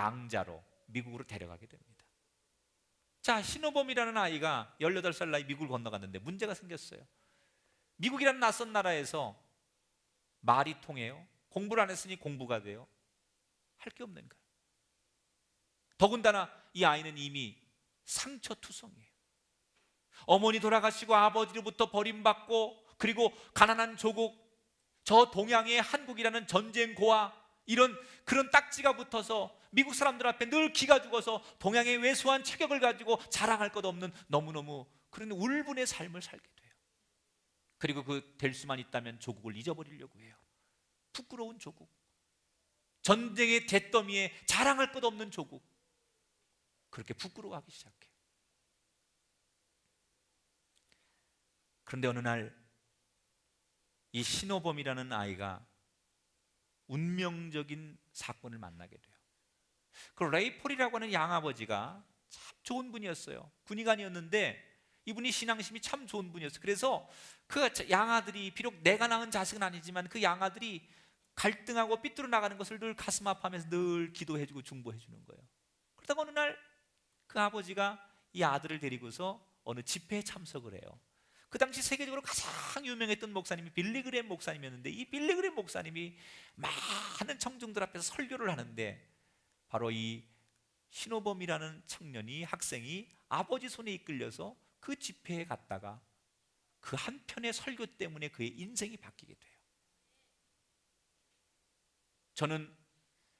양자로 미국으로 데려가게 됩니다. 자, 신호범이라는 아이가 18살 나이 미국을 건너갔는데 문제가 생겼어요. 미국이라는 낯선 나라에서 말이 통해요? 공부를 안 했으니 공부가 돼요? 할 게 없는 거예요. 더군다나 이 아이는 이미 상처투성이에요. 어머니 돌아가시고 아버지로부터 버림받고, 그리고 가난한 조국, 저 동양의 한국이라는 전쟁고아, 이런 그런 딱지가 붙어서 미국 사람들 앞에 늘 기가 죽어서 동양의 왜소한 체격을 가지고 자랑할 것 없는 너무너무 그런 울분의 삶을 살게 돼요. 그리고 그 될 수만 있다면 조국을 잊어버리려고 해요. 부끄러운 조국, 전쟁의 잿더미에 자랑할 것 없는 조국, 그렇게 부끄러워하기 시작해요. 그런데 어느 날 이 신호범이라는 아이가 운명적인 사건을 만나게 돼요. 그 레이폴이라고 하는 양아버지가 참 좋은 분이었어요. 군의관이었는데 이분이 신앙심이 참 좋은 분이었어요. 그래서 그 양아들이, 비록 내가 낳은 자식은 아니지만 그 양아들이 갈등하고 삐뚤어 나가는 것을 늘 가슴 아파하면서 늘 기도해주고 중보해주는 거예요. 그러다가 어느 날 그 아버지가 이 아들을 데리고서 어느 집회에 참석을 해요. 그 당시 세계적으로 가장 유명했던 목사님이 빌리 그레이엄 목사님이었는데, 이 빌리 그레이엄 목사님이 많은 청중들 앞에서 설교를 하는데 바로 이 신호범이라는 청년이, 학생이 아버지 손에 이끌려서 그 집회에 갔다가 그 한 편의 설교 때문에 그의 인생이 바뀌게 돼요. 저는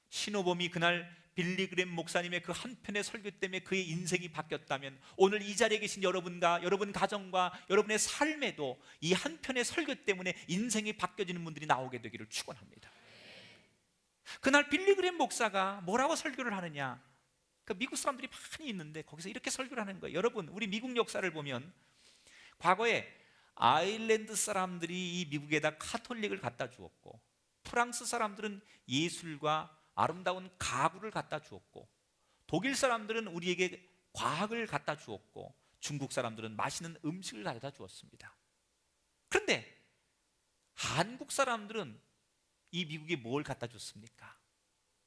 신호범이 그날 빌리 그레이엄 목사님의 그 한 편의 설교 때문에 그의 인생이 바뀌었다면 오늘 이 자리에 계신 여러분과 여러분 가정과 여러분의 삶에도 이 한 편의 설교 때문에 인생이 바뀌어지는 분들이 나오게 되기를 축원합니다. 그날 빌리 그레이엄 목사가 뭐라고 설교를 하느냐, 그 미국 사람들이 많이 있는데 거기서 이렇게 설교를 하는 거예요. 여러분, 우리 미국 역사를 보면 과거에 아일랜드 사람들이 이 미국에다 카톨릭을 갖다 주었고, 프랑스 사람들은 예술과 아름다운 가구를 갖다 주었고, 독일 사람들은 우리에게 과학을 갖다 주었고, 중국 사람들은 맛있는 음식을 갖다 주었습니다. 그런데 한국 사람들은 이 미국에 뭘 갖다 줬습니까?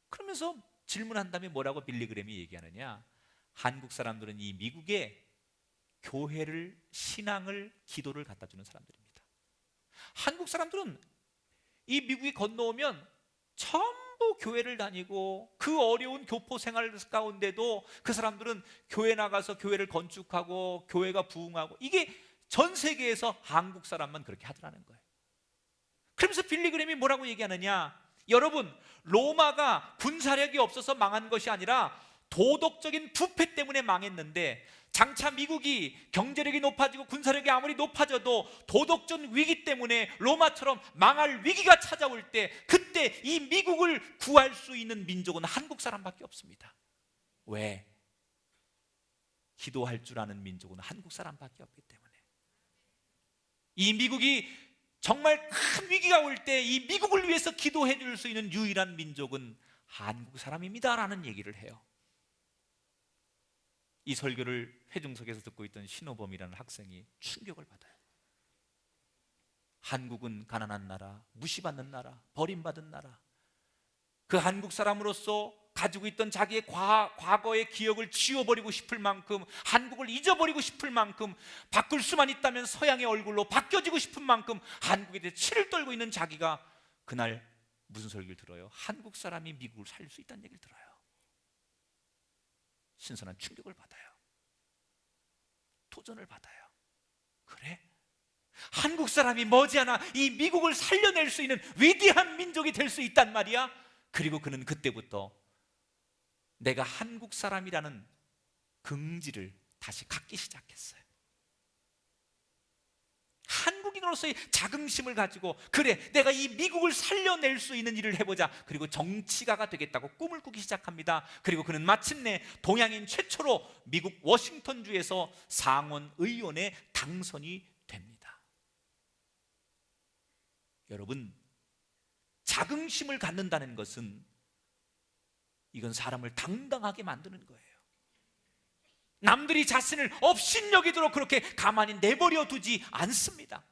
그러면서 질문한 다음에 뭐라고 빌리 그레이엄이 얘기하느냐, 한국 사람들은 이 미국에 교회를, 신앙을, 기도를 갖다 주는 사람들입니다. 한국 사람들은 이 미국에 건너오면 전부 교회를 다니고 그 어려운 교포 생활 가운데도 그 사람들은 교회 나가서 교회를 건축하고 교회가 부흥하고, 이게 전 세계에서 한국 사람만 그렇게 하더라는 거예요. 그러면서 빌리 그레이엄이 뭐라고 얘기하느냐, 여러분, 로마가 군사력이 없어서 망한 것이 아니라 도덕적인 부패 때문에 망했는데, 장차 미국이 경제력이 높아지고 군사력이 아무리 높아져도 도덕적 위기 때문에 로마처럼 망할 위기가 찾아올 때, 그때 이 미국을 구할 수 있는 민족은 한국 사람밖에 없습니다. 왜? 기도할 줄 아는 민족은 한국 사람밖에 없기 때문에. 이 미국이 정말 큰 위기가 올 때 이 미국을 위해서 기도해 줄 수 있는 유일한 민족은 한국 사람입니다 라는 얘기를 해요. 이 설교를 회중석에서 듣고 있던 신호범이라는 학생이 충격을 받아요. 한국은 가난한 나라, 무시받는 나라, 버림받은 나라, 그 한국 사람으로서 가지고 있던 자기의 과거의 기억을 지워버리고 싶을 만큼, 한국을 잊어버리고 싶을 만큼, 바꿀 수만 있다면 서양의 얼굴로 바뀌어지고 싶은 만큼 한국에 대해 치를 떨고 있는 자기가 그날 무슨 설교를 들어요? 한국 사람이 미국을 살릴 수 있다는 얘기를 들어요. 신선한 충격을 받아요. 도전을 받아요. 그래? 한국 사람이 머지않아 이 미국을 살려낼 수 있는 위대한 민족이 될 수 있단 말이야. 그리고 그는 그때부터 내가 한국 사람이라는 긍지를 다시 갖기 시작했어요. 한국인으로서의 자긍심을 가지고, 그래, 내가 이 미국을 살려낼 수 있는 일을 해보자. 그리고 정치가가 되겠다고 꿈을 꾸기 시작합니다. 그리고 그는 마침내 동양인 최초로 미국 워싱턴주에서 상원 의원에 당선이 됩니다. 여러분, 자긍심을 갖는다는 것은 이건 사람을 당당하게 만드는 거예요. 남들이 자신을 업신여기도록 그렇게 가만히 내버려 두지 않습니다.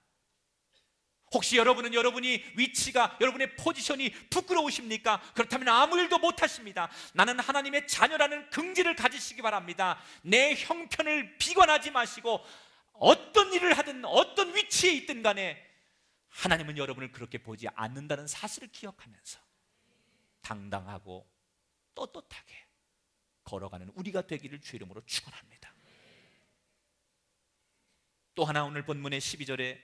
혹시 여러분은 여러분이 위치가, 여러분의 포지션이 부끄러우십니까? 그렇다면 아무 일도 못하십니다. 나는 하나님의 자녀라는 긍지를 가지시기 바랍니다. 내 형편을 비관하지 마시고 어떤 일을 하든 어떤 위치에 있든 간에 하나님은 여러분을 그렇게 보지 않는다는 사실을 기억하면서 당당하고 떳떳하게 걸어가는 우리가 되기를 주 이름으로 축원합니다. 또 하나 오늘 본문의 12절에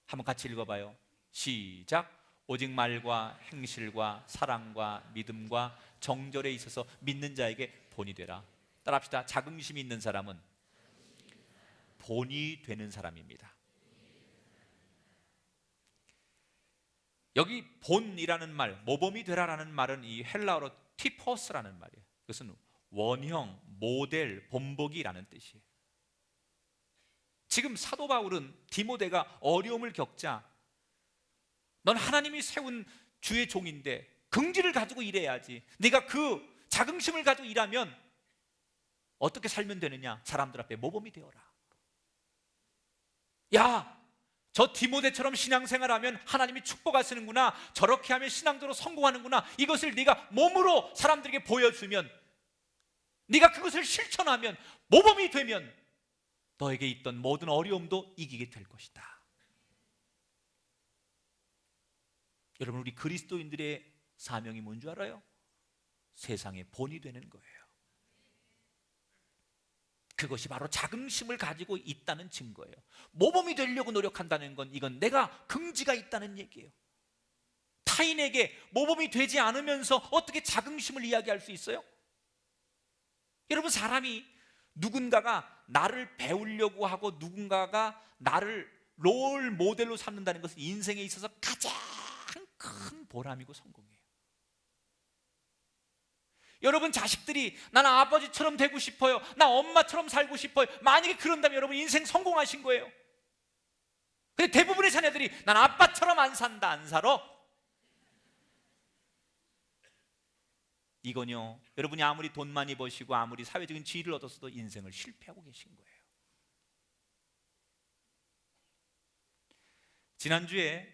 한번 같이 읽어봐요. 시작. 오직 말과 행실과 사랑과 믿음과 정절에 있어서 믿는 자에게 본이 되라. 따라합시다. 자긍심이 있는 사람은 본이 되는 사람입니다. 여기 본이라는 말, 모범이 되라라는 말은 이 헬라어로 티포스라는 말이에요. 그것은 원형, 모델, 본보기라는 뜻이에요. 지금 사도 바울은 디모데가 어려움을 겪자 넌 하나님이 세운 주의 종인데 긍지를 가지고 일해야지, 네가 그 자긍심을 가지고 일하면 어떻게 살면 되느냐, 사람들 앞에 모범이 되어라. 야, 저 디모데처럼 신앙생활하면 하나님이 축복하시는구나, 저렇게 하면 신앙적으로 성공하는구나, 이것을 네가 몸으로 사람들에게 보여주면, 네가 그것을 실천하면, 모범이 되면 너에게 있던 모든 어려움도 이기게 될 것이다. 여러분, 우리 그리스도인들의 사명이 뭔지 알아요? 세상의 본이 되는 거예요. 그것이 바로 자긍심을 가지고 있다는 증거예요. 모범이 되려고 노력한다는 건 이건 내가 긍지가 있다는 얘기예요. 타인에게 모범이 되지 않으면서 어떻게 자긍심을 이야기할 수 있어요? 여러분, 사람이 누군가가 나를 배우려고 하고 누군가가 나를 롤 모델로 삼는다는 것은 인생에 있어서 가장 큰 보람이고 성공이에요. 여러분 자식들이 나는 아버지처럼 되고 싶어요, 나 엄마처럼 살고 싶어요, 만약에 그런다면 여러분 인생 성공하신 거예요. 근데 대부분의 자녀들이 난 아빠처럼 안 산다, 안 살아. 이건요, 여러분이 아무리 돈 많이 버시고 아무리 사회적인 지위를 얻었어도 인생을 실패하고 계신 거예요. 지난주에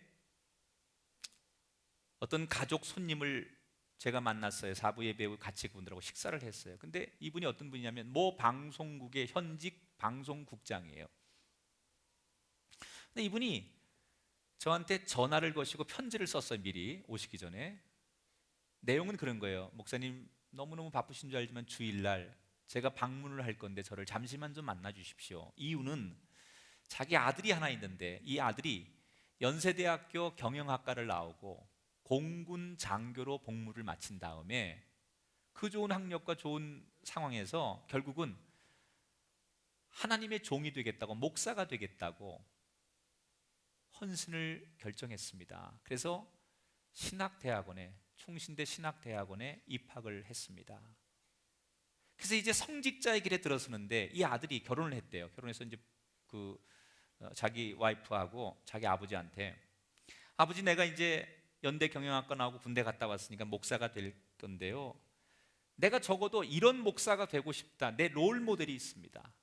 어떤 가족 손님을 제가 만났어요. 사부 예배 같이 그분들하고 식사를 했어요. 근데 이분이 어떤 분이냐면 모 방송국의 현직 방송국장이에요. 근데 이분이 저한테 전화를 거시고 편지를 썼어요. 미리 오시기 전에. 내용은 그런 거예요. 목사님, 너무너무 바쁘신 줄 알지만 주일날 제가 방문을 할 건데 저를 잠시만 좀 만나 주십시오. 이유는 자기 아들이 하나 있는데 이 아들이 연세대학교 경영학과를 나오고 공군 장교로 복무를 마친 다음에 그 좋은 학력과 좋은 상황에서 결국은 하나님의 종이 되겠다고, 목사가 되겠다고 헌신을 결정했습니다. 그래서 신학대학원에, 충신대 신학대학원에 입학을 했습니다. 그래서 이제 성직자의 길에 들어서는데 이 아들이 결혼을 했대요. 결혼해서 이제 자기 와이프하고 자기 아버지한테, 아버지, 내가 이제 연대 경영학과 나오고 군대 갔다 왔으니까 목사가 될 건데요, 내가 적어도 이런 목사가 되고 싶다. 내 롤 모델이 있습니다.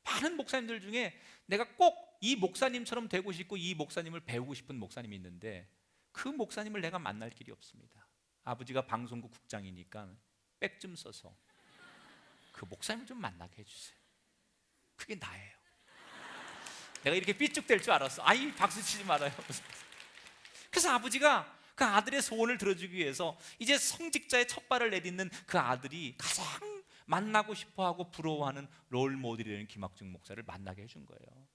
많은 목사님들 중에 내가 꼭 이 목사님처럼 되고 싶고 이 목사님을 배우고 싶은 목사님이 있는데 그 목사님을 내가 만날 길이 없습니다. 아버지가 방송국 국장이니까 백 좀 써서 그 목사님을 좀 만나게 해주세요. 그게 나예요. 내가 이렇게 삐죽될 줄 알았어. 아이, 박수 치지 말아요. 그래서 아버지가 그 아들의 소원을 들어주기 위해서 이제 성직자의 첫 발을 내딛는 그 아들이 가장 만나고 싶어하고 부러워하는 롤 모델이라는 김학중 목사를 만나게 해준 거예요.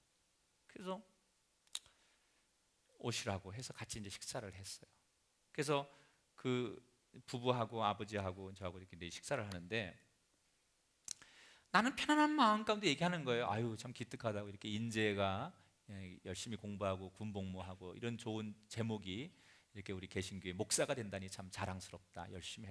그래서 오시라고 해서 같이 이제 식사를 했어요. 그래서 그 부부하고 아버지하고 저하고 이렇게 식사를 하는데 나는 편안한 마음 가운데 얘기하는 거예요. 아유, 참 기특하다고, 이렇게 인재가 열심히 공부하고 군복무하고 이런 좋은 제목이 이렇게 우리 개신교회 목사가 된다니 참 자랑스럽다, 열심히